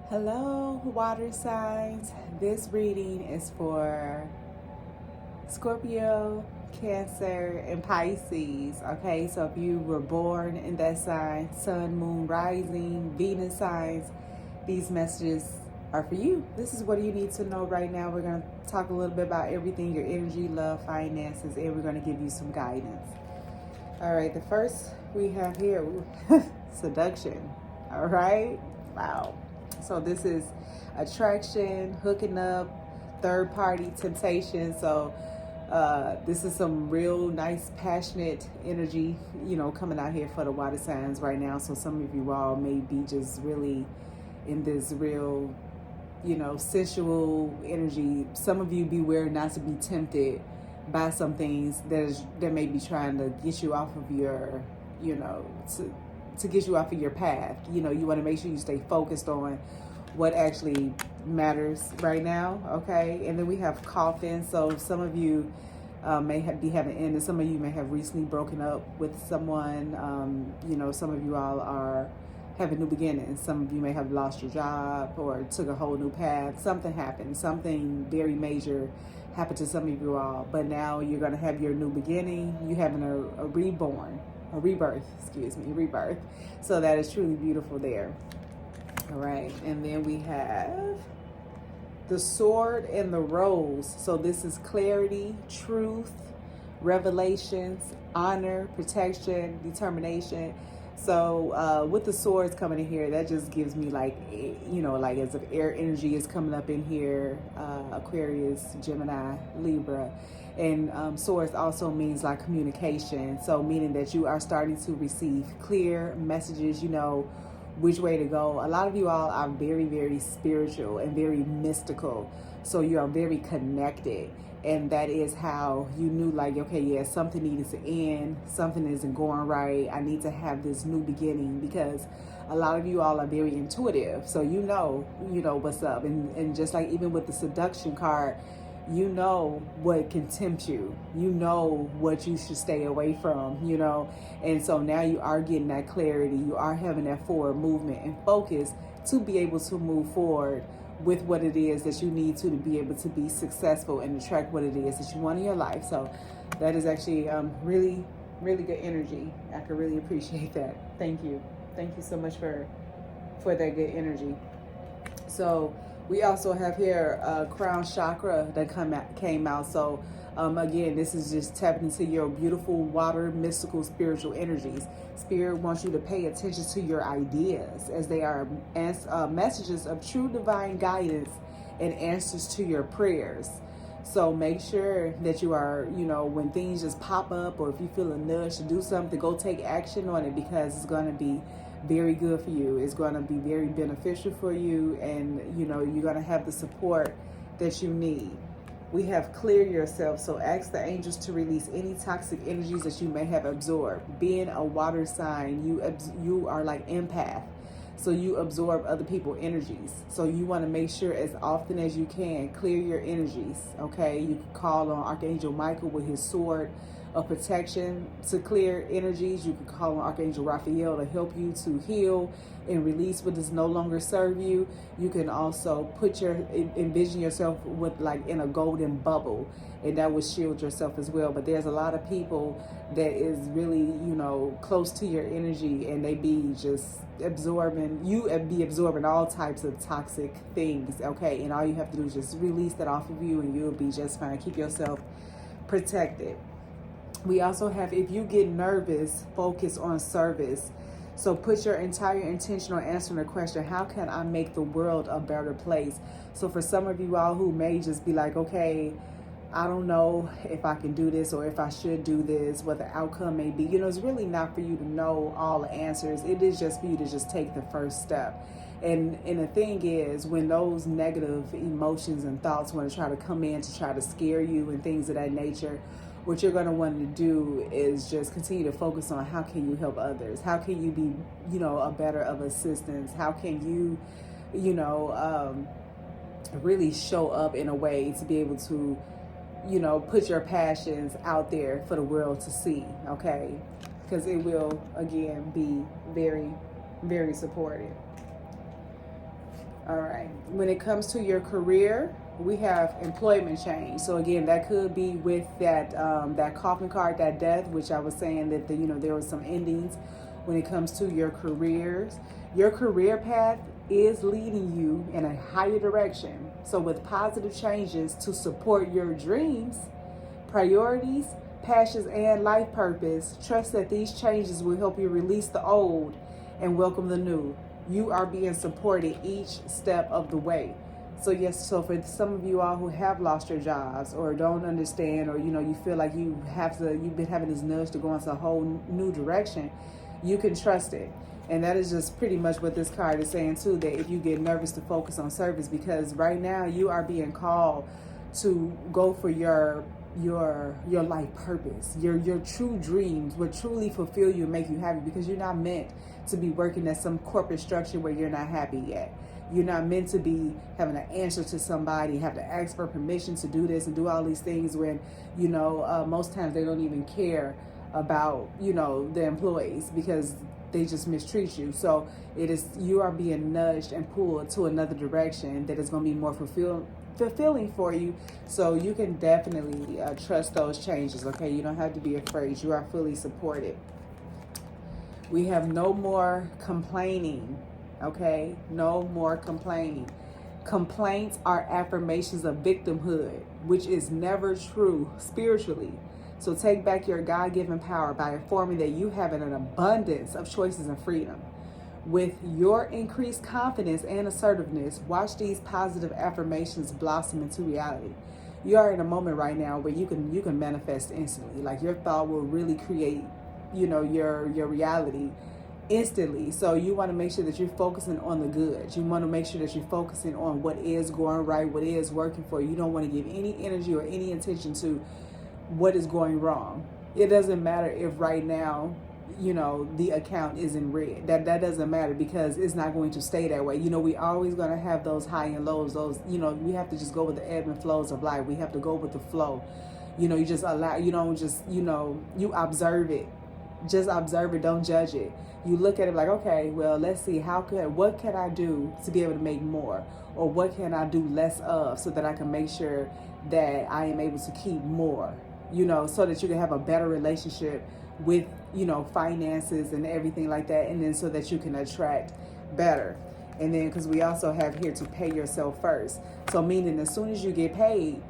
Hello, water signs. This reading is for Scorpio, Cancer, and Pisces. Okay, so if you were born in that sign, Sun, Moon, Rising, Venus signs, these messages are for you. This is what you need to know right now. We're going to talk a little bit about everything, your energy, love, finances, and we're going to give you some guidance. All right, the first we have here, seduction. All right, wow. So this is attraction, hooking up, third party temptation. So this is some real nice, passionate energy, coming out here for the water signs right now. So some of you all may be just really in this real, sensual energy. Some of you beware not to be tempted by some things that may be trying to get you off of your, to get you off of your path. You want to make sure you stay focused on what actually matters right now, okay? And then we have coffin. So some of you may be having ended. Some of you may have recently broken up with someone. Some of you all are having new beginnings. Some of you may have lost your job or took a whole new path. Something happened. Something very major happened to some of you all. But now you're going to have your new beginning. You're having a rebirth. So that is truly beautiful there. All right, and then we have the sword and the rose. So this is clarity, truth, revelations, honor, protection, determination. So with the swords coming in here, that just gives me like as if air energy is coming up in here, Aquarius, Gemini, Libra. And swords also means like communication. So meaning that you are starting to receive clear messages, which way to go. A lot of you all are very, very spiritual and very mystical. So you are very connected. And that is how you knew, like, okay, yeah, something needed to end. Something isn't going right. I need to have this new beginning, because a lot of you all are very intuitive. So you know what's up. And just like even with the seduction card, you know what can tempt you. You know what you should stay away from, And so now you are getting that clarity. You are having that forward movement and focus to be able to move forward with what it is that you need to be able to be successful and attract what it is that you want in your life. So that is actually really, really good energy. I could really appreciate that. Thank you. Thank you so much for that good energy. So we also have here crown chakra that came out. So again, this is just tapping into your beautiful water, mystical, spiritual energies. Spirit wants you to pay attention to your ideas, as they are messages of true divine guidance and answers to your prayers. So make sure that you are, when things just pop up, or if you feel a nudge to do something, go take action on it, because it's going to be very good for you. It's going to be very beneficial for you, and you're going to have the support that you need. We have clear yourself. So ask the angels to release any toxic energies that you may have absorbed. Being a water sign, you are like empath. So you absorb other people's energies. So you want to make sure as often as you can, clear your energies, okay? You can call on Archangel Michael with his sword of protection to clear energies. You can call on Archangel Raphael to help you to heal and release what does no longer serve you. You can also envision yourself with like in a golden bubble, and that will shield yourself as well. But there's a lot of people that is really, close to your energy, and they be just absorbing all types of toxic things, okay? And all you have to do is just release that off of you, and you'll be just fine. Keep yourself protected. We also have, if you get nervous, focus on service. So put your entire intention on answering the question, how can I make the world a better place? So for some of you all who may just be like, okay, I don't know if I can do this or if I should do this, what the outcome may be. It's really not for you to know all the answers. It is just for you to just take the first step. And the thing is, when those negative emotions and thoughts want to try to come in to try to scare you and things of that nature, what you're going to want to do is just continue to focus on how can you help others? How can you be, a better of assistance? How can you, really show up in a way to be able to, put your passions out there for the world to see, okay? Because it will, again, be very, very supportive. All right. When it comes to your career, we have employment change. So again, that could be with that that coffin card, that death, which I was saying that there were some endings when it comes to your careers. Your career path is leading you in a higher direction. So with positive changes to support your dreams, priorities, passions, and life purpose, trust that these changes will help you release the old and welcome the new. You are being supported each step of the way. So yes, so for some of you all who have lost your jobs or don't understand, or you feel like you've been having this nudge to go into a whole new direction, you can trust it. And that is just pretty much what this card is saying too, that if you get nervous, to focus on service, because right now you are being called to go for your life purpose, your true dreams, what truly fulfill you and make you happy, because you're not meant to be working at some corporate structure where you're not happy yet. You're not meant to be having to answer to somebody, have to ask for permission to do this and do all these things when, most times they don't even care about, the employees, because they just mistreat you. So you are being nudged and pulled to another direction that is going to be more fulfilling for you. So you can definitely trust those changes. Okay, you don't have to be afraid. You are fully supported. We have no more complaining. Okay, no more complaining. Complaints are affirmations of victimhood, which is never true spiritually. So take back your God-given power by affirming that you have an abundance of choices and freedom. With your increased confidence and assertiveness, watch these positive affirmations blossom into reality. You are in a moment right now where you can manifest instantly. Like your thought will really create, your reality instantly. So you want to make sure that you're focusing on the good. You want to make sure that you're focusing on what is going right, what is working for you. You don't want to give any energy or any attention to what is going wrong. It doesn't matter if right now, the account is in red. That doesn't matter, because it's not going to stay that way. We always going to have those high and lows. Those, we have to just go with the ebb and flows of life. We have to go with the flow. You just allow, you don't just, you observe it. Just observe it. Don't judge it. You look at it like, okay, well, let's see, what can I do to be able to make more? Or what can I do less of so that I can make sure that I am able to keep more? So that you can have a better relationship with, finances and everything like that. And then so that you can attract better. And then, because we also have here to pay yourself first. So meaning as soon as you get paid,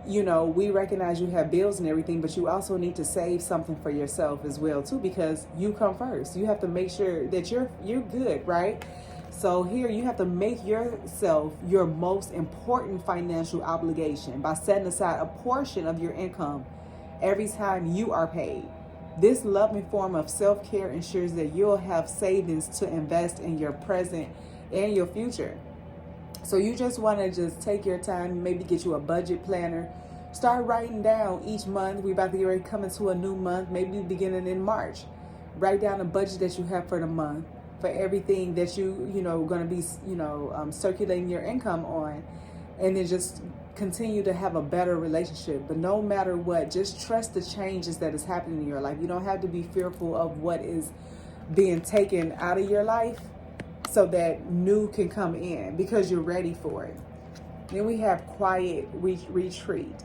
we recognize you have bills and everything, but you also need to save something for yourself as well too, because you come first. You have to make sure that you're good, right? So here you have to make yourself your most important financial obligation by setting aside a portion of your income every time you are paid. This loving form of self-care ensures that you'll have savings to invest in your present and your future. So you just want to just take your time, maybe get you a budget planner. Start writing down each month. We're about to get ready to come into a new month, maybe beginning in March. Write down a budget that you have for the month, for everything that going to be, circulating your income on. And then just continue to have a better relationship. But no matter what, just trust the changes that is happening in your life. You don't have to be fearful of what is being taken out of your life, so that new can come in, because you're ready for it. Then we have quiet retreat.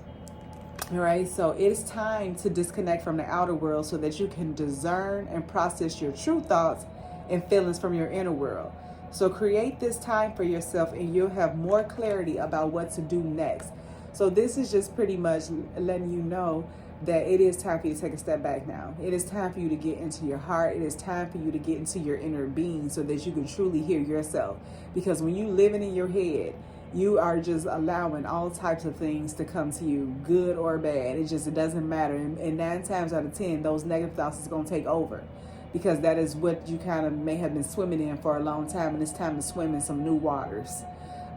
All right, so it's time to disconnect from the outer world so that you can discern and process your true thoughts and feelings from your inner world. So create this time for yourself and you'll have more clarity about what to do next. So this is just pretty much letting you know that it is time for you to take a step back now. It is time for you to get into your heart. It is time for you to get into your inner being so that you can truly hear yourself. Because when you living in your head, you are just allowing all types of things to come to you, good or bad. It doesn't matter. And 9 times out of 10, those negative thoughts is going to take over. Because that is what you kind of may have been swimming in for a long time. And it's time to swim in some new waters.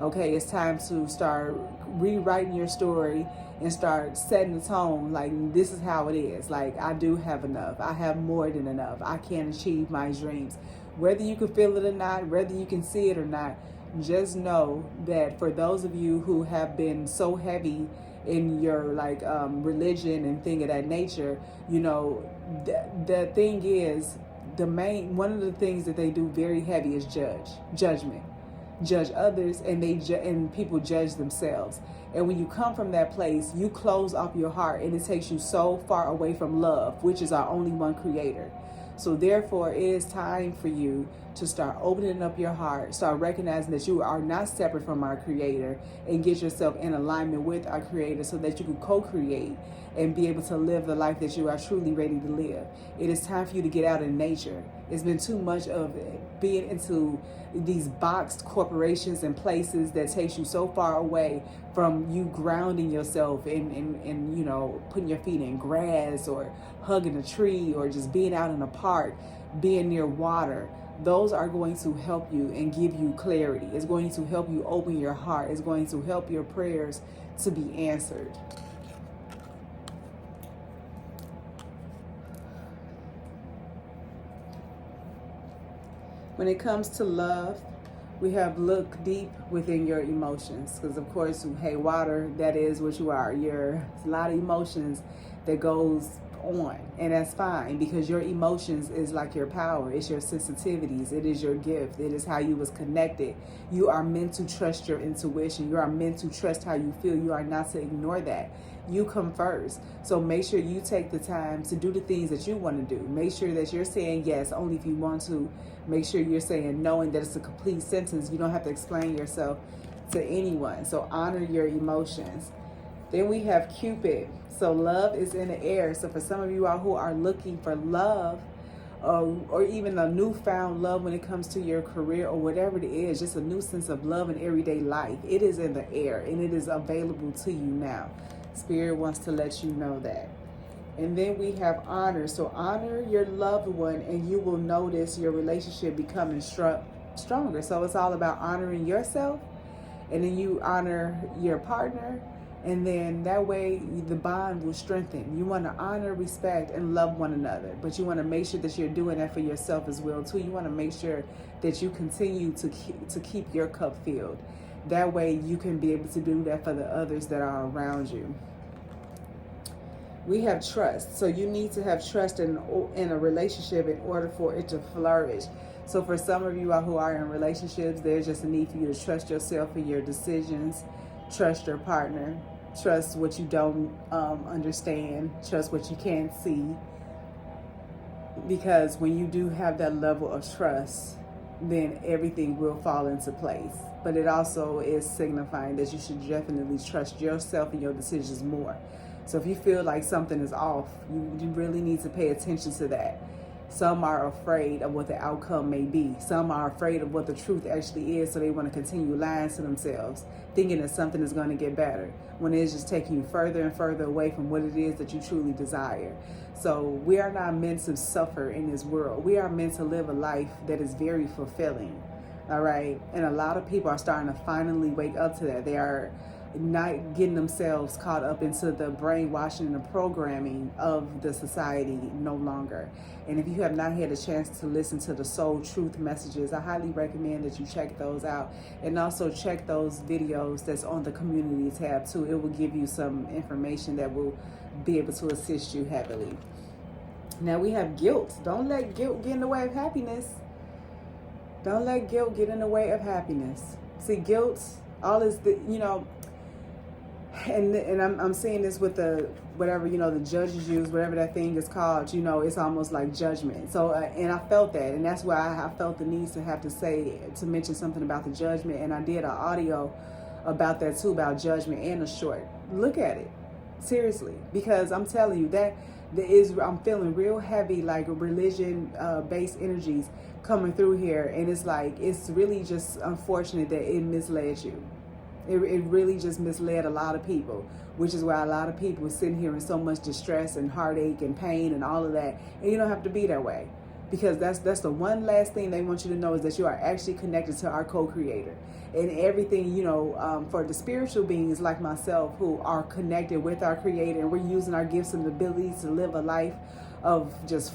Okay, it's time to start rewriting your story and start setting the tone. Like, this is how it is. Like, I do have enough. I have more than enough. I can achieve my dreams. Whether you can feel it or not, whether you can see it or not, just know that for those of you who have been so heavy in your religion and thing of that nature, the thing is, one of the things that they do very heavy is judgment. judge others, and and people judge themselves. And when you come from that place, you close off your heart, and it takes you so far away from love, which is our only one creator. So therefore, it is time for you to start opening up your heart, start recognizing that you are not separate from our creator, and get yourself in alignment with our creator so that you can co-create and be able to live the life that you are truly ready to live. It is time for you to get out in nature. It's been too much of being into these boxed corporations and places that takes you so far away from you grounding yourself and you know, putting your feet in grass or hugging a tree or just being out in a park, being near water. Those are going to help you and give you clarity. It's going to help you open your heart. It's going to help your prayers to be answered. When it comes to love, we have look deep within your emotions, because of course, hey, water, that is what you are. There's a lot of emotions that goes on, and that's fine, because your emotions is like your power. It's your sensitivities. It is your gift. It is how you was connected. You are meant to trust your intuition. You are meant to trust how you feel. You are not to ignore that. You come first. So make sure you take the time to do the things that you want to do. Make sure that you're saying yes only if you want to. Make sure you're saying no, and that it's a complete sentence. You don't have to explain yourself to anyone. So honor your emotions. Then we have Cupid. So love is in the air. So for some of you all who are looking for love, or even a newfound love when it comes to your career or whatever it is, just a new sense of love in everyday life, it is in the air and it is available to you now. Spirit wants to let you know that. And then we have honor. So honor your loved one, and you will notice your relationship becoming stronger. So it's all about honoring yourself, and then you honor your partner, and then that way the bond will strengthen. You want to honor, respect, and love one another, but you want to make sure that you're doing that for yourself as well too. You want to make sure that you continue to keep your cup filled. That way you can be able to do that for the others that are around you. We have trust. So you need to have trust in a relationship in order for it to flourish. So for some of you who are in relationships, there's just a need for you to trust yourself in your decisions, trust your partner, trust what you don't understand, trust what you can't see. Because when you do have that level of trust, then everything will fall into place. But it also is signifying that you should definitely trust yourself and your decisions more. So if you feel like something is off, you really need to pay attention to that. Some are afraid of what the outcome may be. Some are afraid of what the truth actually is, so they want to continue lying to themselves, thinking that something is going to get better, when it's just taking you further and further away from what it is that you truly desire. So we are not meant to suffer in this world. We are meant to live a life that is very fulfilling. All right. And a lot of people are starting to finally wake up to that. They are not getting themselves caught up into the brainwashing and the programming of the society no longer. And if you have not had a chance to listen to the Soul Truth messages, I highly recommend that you check those out, and also check those videos that's on the community tab too. It will give you some information that will be able to assist you heavily. Now we have guilt. Don't let guilt get in the way of happiness. Don't let guilt get in the way of happiness. See, guilt, all is the, and I'm seeing this with the whatever the judges use, whatever that thing is called. It's almost like judgment. So and I felt that, and that's why I felt the need to mention something about the judgment. And I did an audio about that too, about judgment, and a short. Look at it seriously, because I'm telling you that I'm feeling real heavy, like religion based energies coming through here, and it's really just unfortunate that it misled you. It really just misled a lot of people, which is why a lot of people are sitting here in so much distress and heartache and pain and all of that. And you don't have to be that way, because that's the one last thing they want you to know, is that you are actually connected to our co-creator. And everything, for the spiritual beings like myself who are connected with our creator, and we're using our gifts and abilities to live a life of just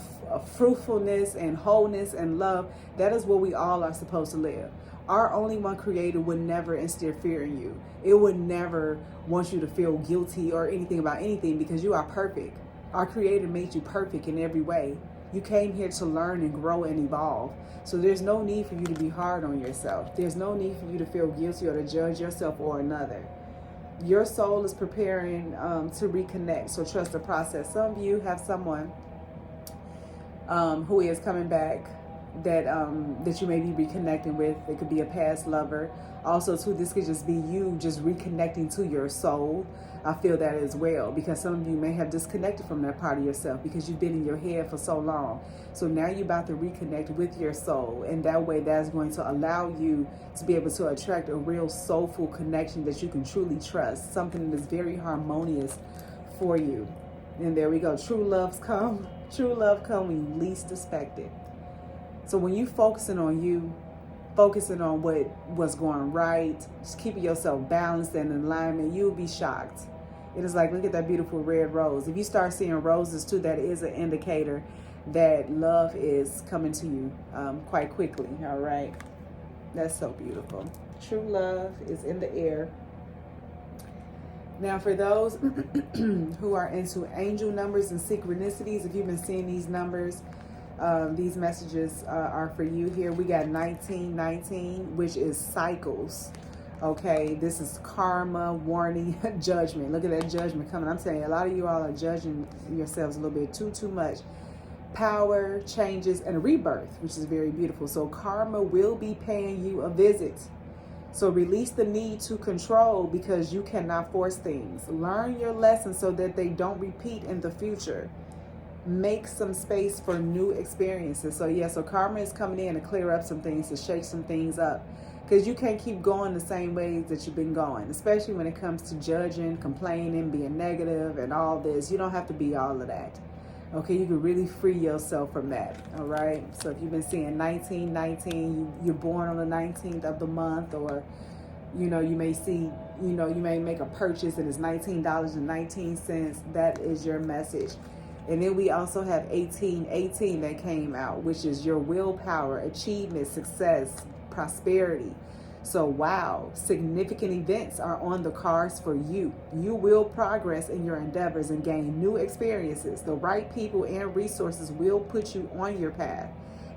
fruitfulness and wholeness and love. That is what we all are supposed to live. Our only one creator would never instill fear in you. It would never want you to feel guilty or anything about anything, because you are perfect. Our creator made you perfect in every way. You came here to learn and grow and evolve. So there's no need for you to be hard on yourself. There's no need for you to feel guilty or to judge yourself or another. Your soul is preparing to reconnect. So trust the process. Some of you have someone who is coming back that you may be reconnecting with. It could be a past lover. Also, too, this could just be you just reconnecting to your soul. I feel that as well, because some of you may have disconnected from that part of yourself because you've been in your head for so long. So now you're about to reconnect with your soul, and that way that's going to allow you to be able to attract a real soulful connection that you can truly trust, something that is very harmonious for you. And there we go. True love come when you least expect it. So when you focusing on you, focusing on what's going right, just keeping yourself balanced and in alignment, you'll be shocked. It is like, look at that beautiful red rose. If you start seeing roses too, that is an indicator that love is coming to you quite quickly. All right. That's so beautiful. True love is in the air. Now, for those who are into angel numbers and synchronicities, if you've been seeing these numbers, these messages are for you here. We got 1919, which is cycles. Okay, this is karma, warning, judgment. Look at that judgment coming. I'm saying a lot of you all are judging yourselves a little bit too much. Power, changes, and a rebirth, which is very beautiful. So karma will be paying you a visit. So release the need to control, because you cannot force things. Learn your lessons so that they don't repeat in the future. Make some space for new experiences. So yeah, so karma is coming in to clear up some things, to shake some things up, because you can't keep going the same ways that you've been going, especially when it comes to judging, complaining, being negative, and all this. You don't have to be all of that. Okay, you can really free yourself from that. All right. So if you've been seeing 1919, you're born on the 19th of the month, or you may see, you may make a purchase and it's $19.19. That is your message. And then we also have 1818 that came out, which is your willpower, achievement, success, prosperity. So wow, significant events are on the cards for you. You will progress in your endeavors and gain new experiences. The right people and resources will put you on your path.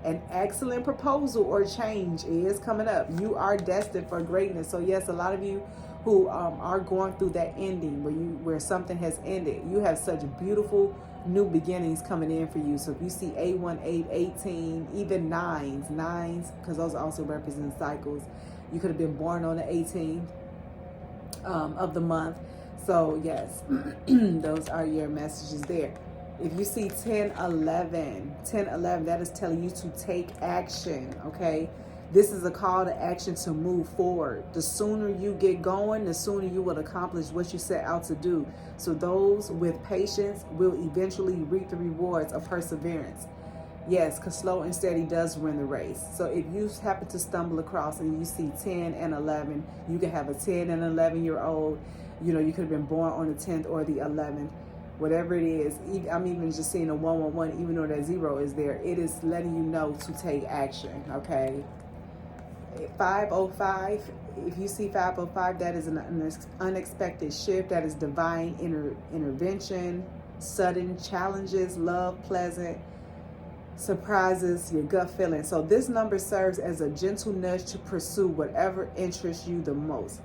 An excellent proposal or change is coming up. You are destined for greatness. So yes, a lot of you who are going through that ending where something has ended, you have such beautiful new beginnings coming in for you. So if you see 818, 18, even nines, because those also represent cycles. You could have been born on the 18th of the month. So yes, those are your messages there. If you see 1011, that is telling you to take action, okay? This is a call to action to move forward. The sooner you get going, the sooner you will accomplish what you set out to do. So those with patience will eventually reap the rewards of perseverance. Yes, because slow and steady does win the race. So if you happen to stumble across and you see 10 and 11, you can have a 10 and 11-year-old. You could have been born on the 10th or the 11th. Whatever it is, I'm even just seeing a 111, even though that 0 is there. It is letting you know to take action, okay? 505, if you see 505, that is an unexpected shift. That is divine intervention, sudden challenges, love, pleasant surprises, your gut feeling. So this number serves as a gentle nudge to pursue whatever interests you the most.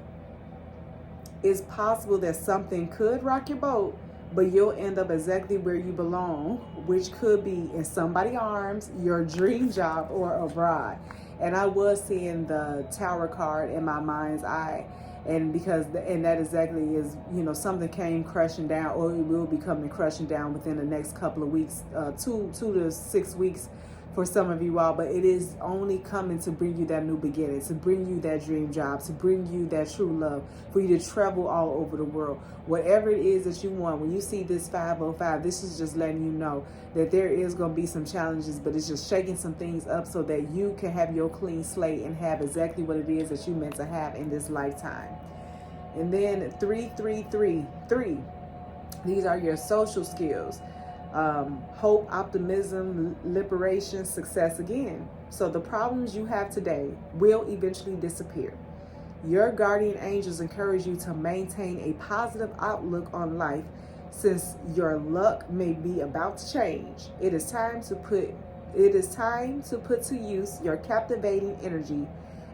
It's possible that something could rock your boat, but you'll end up exactly where you belong, which could be in somebody's arms, your dream job, or abroad. And I was seeing the Tower card in my mind's eye, and that exactly is, something came crushing down, or it will be coming crushing down within the next couple of weeks, 2 to 6 weeks for some of you all. But it is only coming to bring you that new beginning, to bring you that dream job, to bring you that true love, for you to travel all over the world. Whatever it is that you want, when you see this 505, this is just letting you know that there is going to be some challenges, but it's just shaking some things up so that you can have your clean slate and have exactly what it is that you meant to have in this lifetime. And then 333, these are your social skills. Hope, optimism, liberation, success again. So the problems you have today will eventually disappear. Your guardian angels encourage you to maintain a positive outlook on life. Since your luck may be about to change, it is time to put to use your captivating energy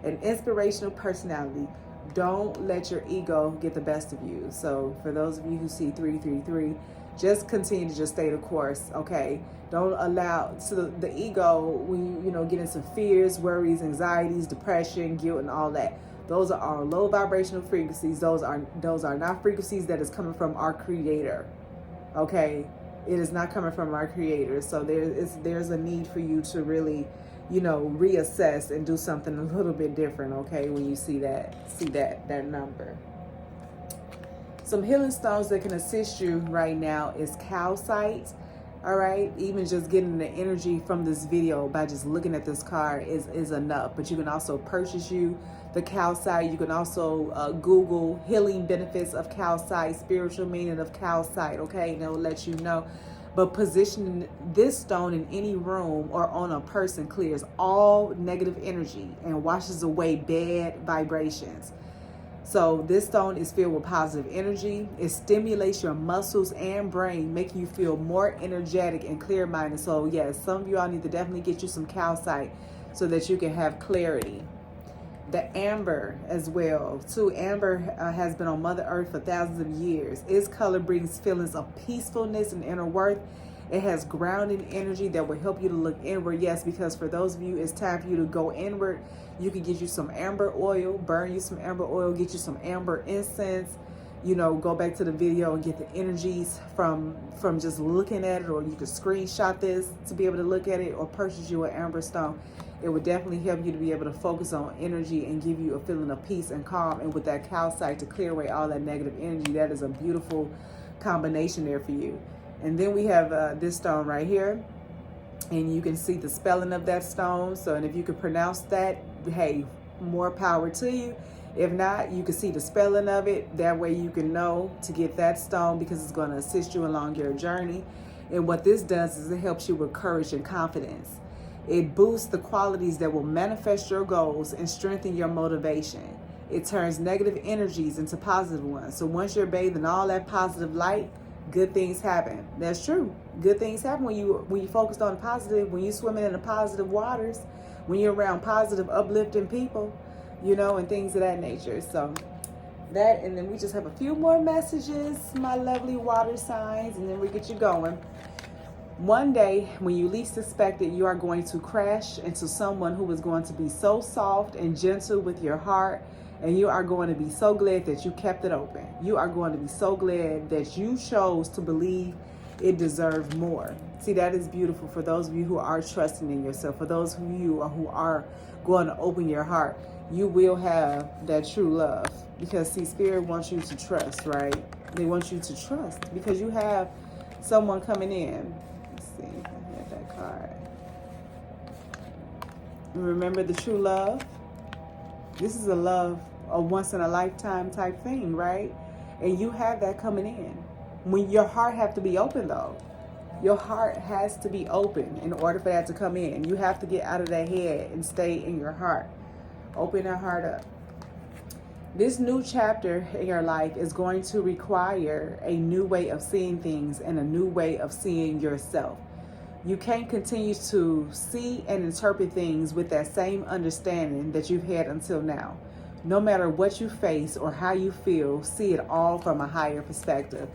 and inspirational personality. Don't let your ego get the best of you. So for those of you who see 333, just continue to just stay the course, okay? Don't allow the ego, when you get into fears, worries, anxieties, depression, guilt, and all that. Those are all low vibrational frequencies. Those are not frequencies that is coming from our creator. Okay? It is not coming from our creator. So there's a need for you to really, reassess and do something a little bit different, okay, when you see that number. Some healing stones that can assist you right now is calcite. All right, even just getting the energy from this video by just looking at this card is enough. But you can also purchase the calcite. You can also Google healing benefits of calcite, spiritual meaning of calcite, okay, and it will let you know. But positioning this stone in any room or on a person clears all negative energy and washes away bad vibrations. So this stone is filled with positive energy. It stimulates your muscles and brain, making you feel more energetic and clear-minded. So yes, some of you all need to definitely get you some calcite so that you can have clarity. The amber as well, too. Amber has been on Mother Earth for thousands of years. Its color brings feelings of peacefulness and inner worth. It has grounding energy that will help you to look inward. Yes, because for those of you, it's time for you to go inward. You can get you some amber oil, burn you some amber oil, get you some amber incense. Go back to the video and get the energies from just looking at it, or you can screenshot this to be able to look at it, or purchase you an amber stone. It would definitely help you to be able to focus on energy and give you a feeling of peace and calm. And with that calcite to clear away all that negative energy, that is a beautiful combination there for you. And then we have this stone right here, and you can see the spelling of that stone. So, and if you can pronounce that, hey, more power to you. If not, you can see the spelling of it. That way you can know to get that stone, because it's going to assist you along your journey. And what this does is it helps you with courage and confidence. It boosts the qualities that will manifest your goals and strengthen your motivation. It turns negative energies into positive ones. So once you're bathed in all that positive light, good things happen. That's true. Good things happen when you focused on the positive, when you're swimming in the positive waters, when you're around positive, uplifting people, and things of that nature. So that, and then we just have a few more messages, my lovely water signs, and then we get you going. One day, when you least expect it, you are going to crash into someone who is going to be so soft and gentle with your heart, and you are going to be so glad that you kept it open. You are going to be so glad that you chose to believe it deserved more. See, that is beautiful for those of you who are trusting in yourself. For those of you who are going to open your heart, you will have that true love. Because, see, Spirit wants you to trust, right? They want you to trust because you have someone coming in. Let's see, I have that card. Remember the true love? This is a love, a once in a lifetime type thing, right? And you have that coming in. When your heart have to be open, though. Your heart has to be open in order for that to come in. You have to get out of that head and stay in your heart. Open that heart up. This new chapter in your life is going to require a new way of seeing things and a new way of seeing yourself. You can't continue to see and interpret things with that same understanding that you've had until now. No matter what you face or how you feel, see it all from a higher perspective.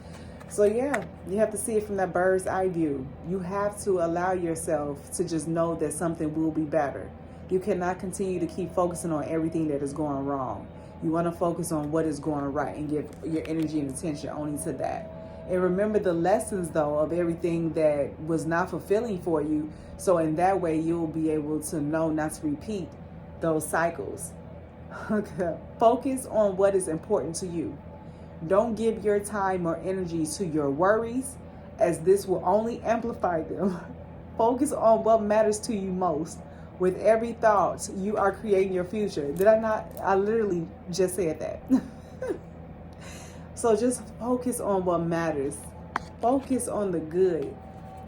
So yeah, you have to see it from that bird's eye view. You have to allow yourself to just know that something will be better. You cannot continue to keep focusing on everything that is going wrong. You want to focus on what is going right and give your energy and attention only to that. And remember the lessons, though, of everything that was not fulfilling for you. So in that way, you'll be able to know not to repeat those cycles. Focus on what is important to you. Don't give your time or energy to your worries, as this will only amplify them. Focus on what matters to you most. With every thought, you are creating your future. Did I not? I literally just said that. So just focus on what matters. Focus on the good.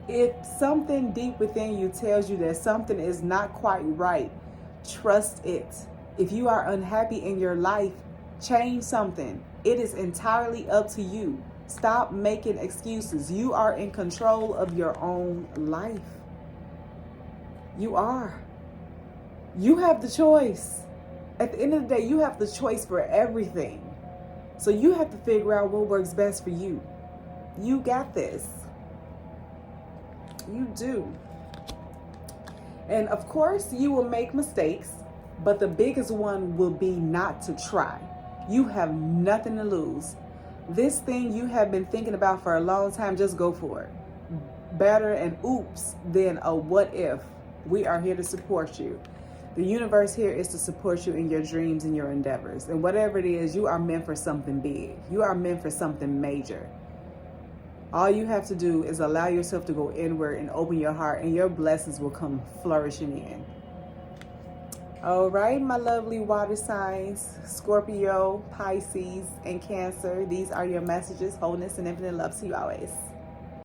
If something deep within you tells you that something is not quite right, trust it. If you are unhappy in your life, change something. It is entirely up to you. Stop making excuses. You are in control of your own life. You are. You have the choice. At the end of the day, you have the choice for everything. So you have to figure out what works best for you. You got this. You do. And of course, you will make mistakes, but the biggest one will be not to try. You have nothing to lose. This thing you have been thinking about for a long time, just go for it. Better an oops than a what if. We are here to support you. The universe here is to support you in your dreams and your endeavors. And whatever it is, you are meant for something big. You are meant for something major. All you have to do is allow yourself to go inward and open your heart, and your blessings will come flourishing in. All right, my lovely water signs, Scorpio, Pisces, and Cancer. These are your messages. Wholeness and infinite love to you always.